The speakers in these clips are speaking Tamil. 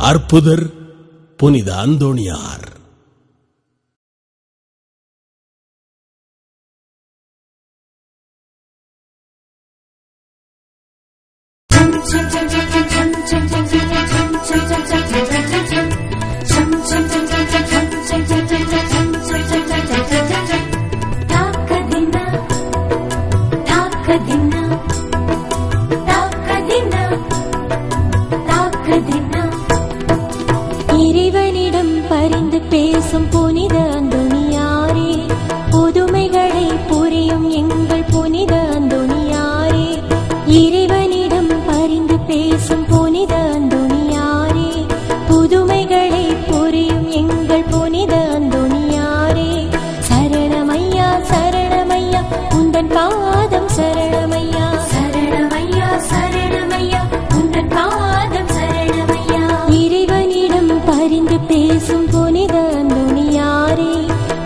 அற்புதர் புனித அந்தோணியார். இறைவனிடம் பரிந்து பேசும் புனித அந்தோணியாரே, புதுமைகளை புரியும் எங்கள் புனித அந்தோணியாரே. இறைவனிடம் பரிந்து பேசும் புனித அந்தோணியாரே, புதுமைகளை புரியும் எங்கள் புனித அந்தோணியாரே. சரணமையா சரணமையா உந்தன் பாதம் சரணமையா, சரணமையா சரணமையா உந்தன் பாதம் சரணமையா. இறைவனிடம் பரிந்து பேசும் புனித அந்தோணியாரே,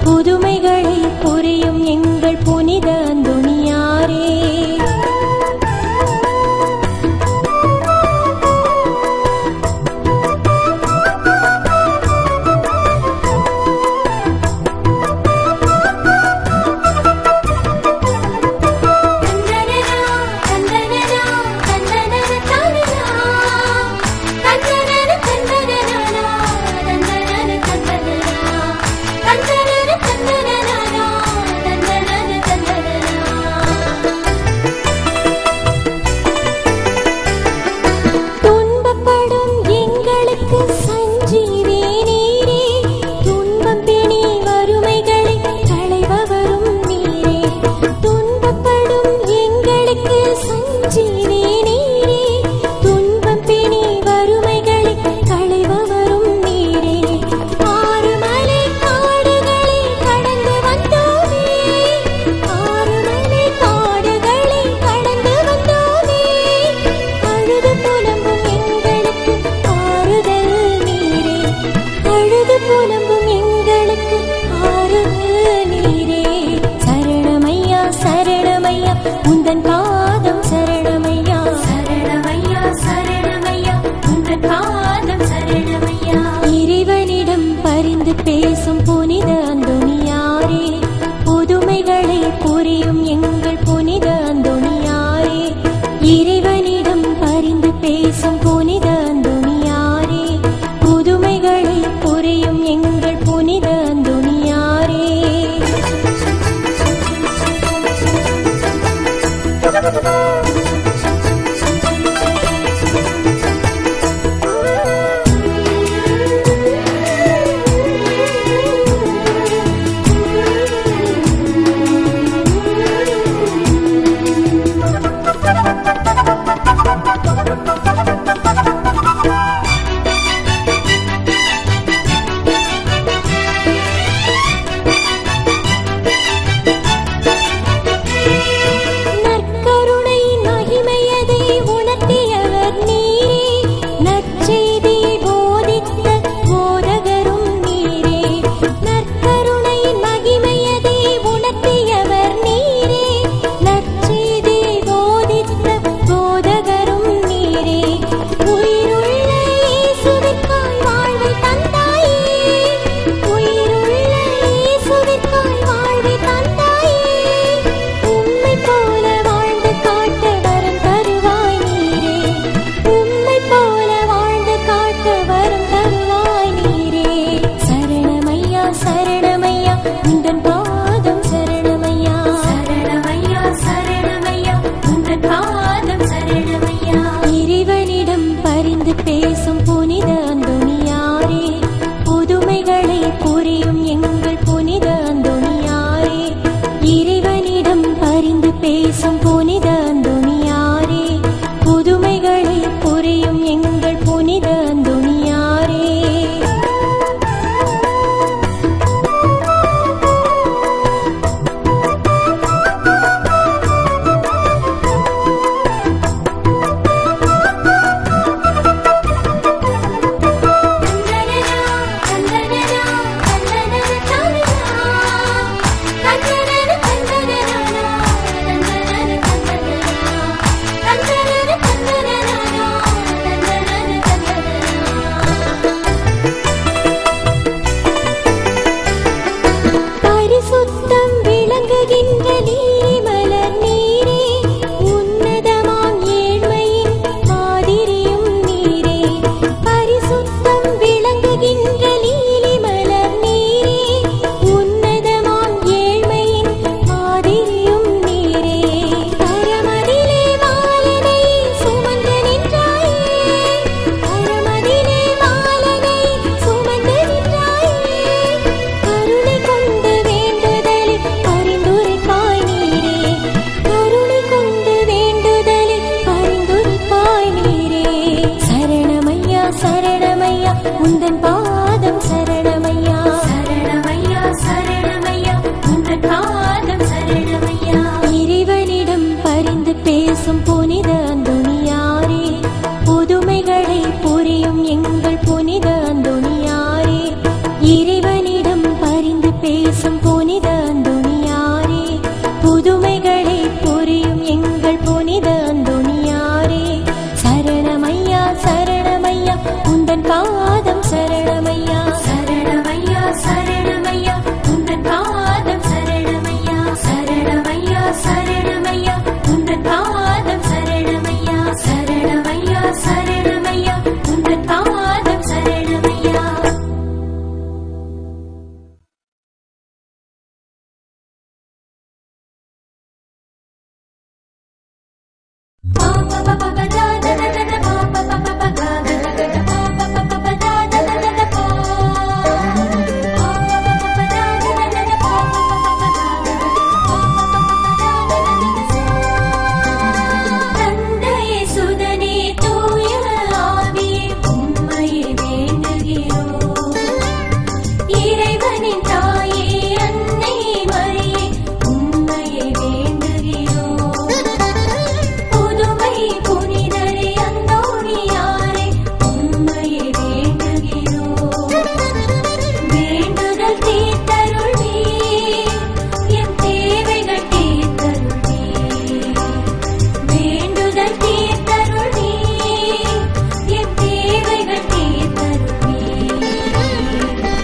புதுமைகளை புரியும் எங்கள் புனித அந்தோணியாரே.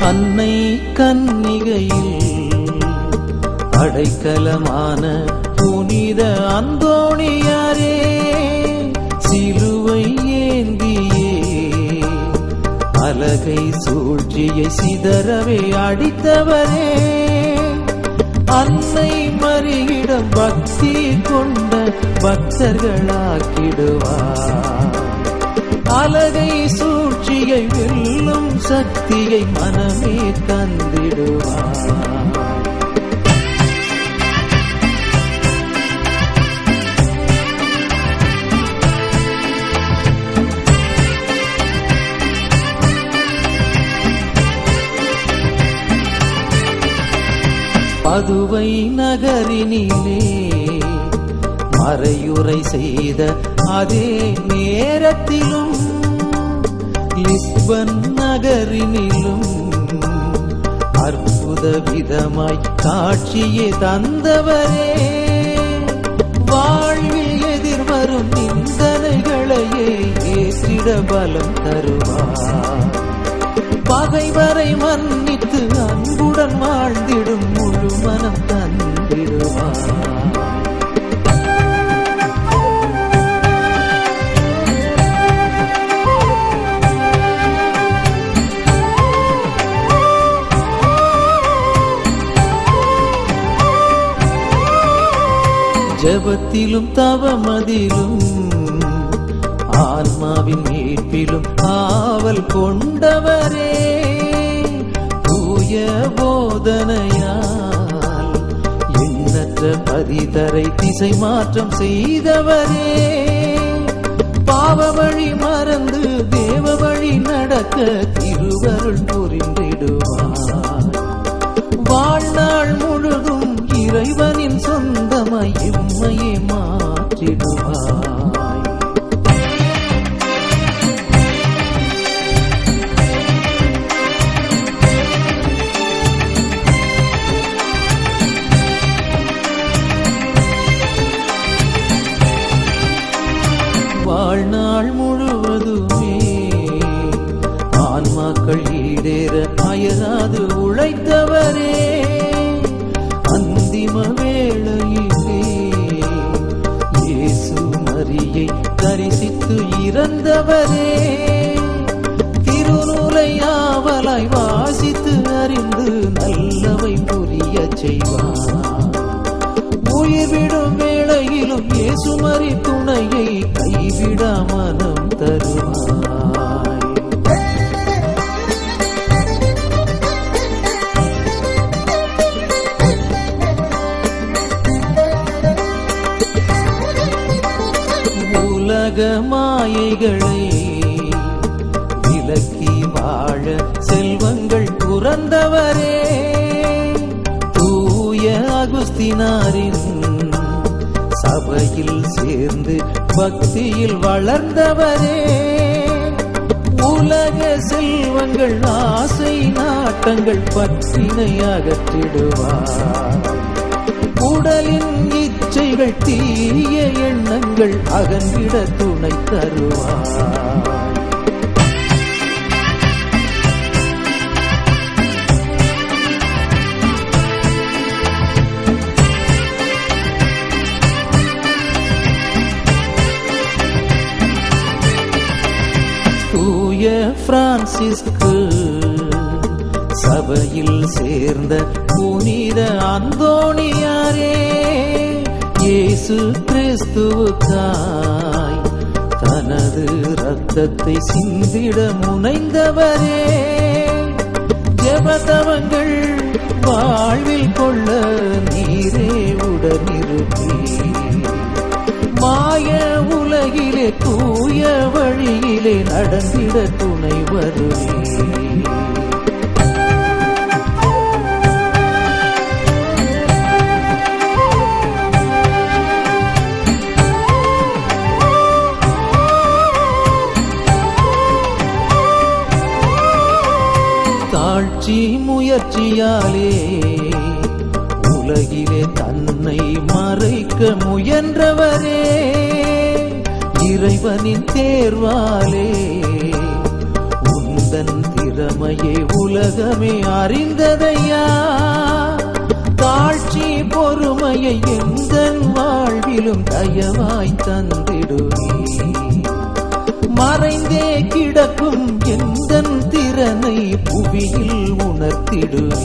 அன்னை கன்னிகையில் அடைக்கலமான புனித அந்தோணியாரே, சிலுவை ஏந்தியே அலகை சூழ்ச்சியை சிதறவே அடித்தவரே, அன்னை மரியிடம் பக்தி கொண்ட பக்தர்களாக்கிடுவார். அலகை சூழ்ச்சியை வெல்லும் சக்தியை மனமே தந்திடுவார். பதுவை நகரினிலே மறையுரை செய்த அதே நேரத்திலும் லிஸ்பன் நகரினிலும் அற்புத விதமாய் காட்சியை தந்தவரே, வாழ்வில் எதிர்வரும் நிந்தனைகளையே ஏற்றிட பலம் தருவார். பகைவரை மன்னித்து அன்புடன் வாழ்ந்திடும் முழு மனம் தந்திடுவார். ஜபத்திலும் தவமதிலும் ஆன்மாவின் மீட்பிலும் ஆவல் கொண்டவரே, தூய போதனையால் எண்ணற்ற பதிதரை திசை மாற்றம் செய்தவரே, பாவ வழி மறந்து தேவ வழி நடக்க திருவருள் புரிந்திடுவார். வாழ்நாள் முழுதும் இறைவனின் சொந்தமாய் எம்மையே மாற்றிடுவாய். வாழ்நாள் முழுவதுமே ஆன்மாக்கள் ஈடேற அயராது உழைத்தவரே, அந்திம வேளையிலே இயேசு மரியை தரிசித்து இறந்தவரே, திருநூலை ஆவலாய் வாசித்து அறிந்து நல்லவை புரியச் செய்வார். உயிர் விடும் வேளையிலும் இயேசு மரி துணையை கைவிட மனம் தருவாய். உலக மாயைகளை விலக்கி வாழ செல்வங்கள் துறந்தவரே, தூய அகுஸ்தினாரின் சபையில் சேர்ந்து பக்தியில் வளர்ந்தவரே, உலக செல்வங்கள் ஆசை நாட்டங்கள் பற்றினை அகற்றிடுவார். உடலின் இச்சைகள் தீய எண்ணங்கள் அகன்றிட துணை தருவார். தூய பிரான்சிஸ்கு சபையில் சேர்ந்த புனித அந்தோணியாரே, இயேசு கிறிஸ்துவுக்காய் தனது இரத்தத்தை சிந்திட முனைந்தவரே, ஜெபதவங்கள் வாழ்வில் கொள்ள நீரே உடனிருப்பீ. மாய உலகிலே தூய வழியிலே நடந்திட துணை வருவே. தாழ்ச்சி முயற்சியாலே உலகிலே தன்னை மறைக்க முயன்றவரே, இறைவனின் தேர்வாலே உந்தன் திறமையை உலகமே அறிந்ததையா. தாழ்ச்சி பொறுமையை எந்தன் வாழ்விலும் தயவாய் தந்திடுவே. மறைந்தே கிடக்கும் எந்தன் திறனை புவியில் உணர்த்திடுவே.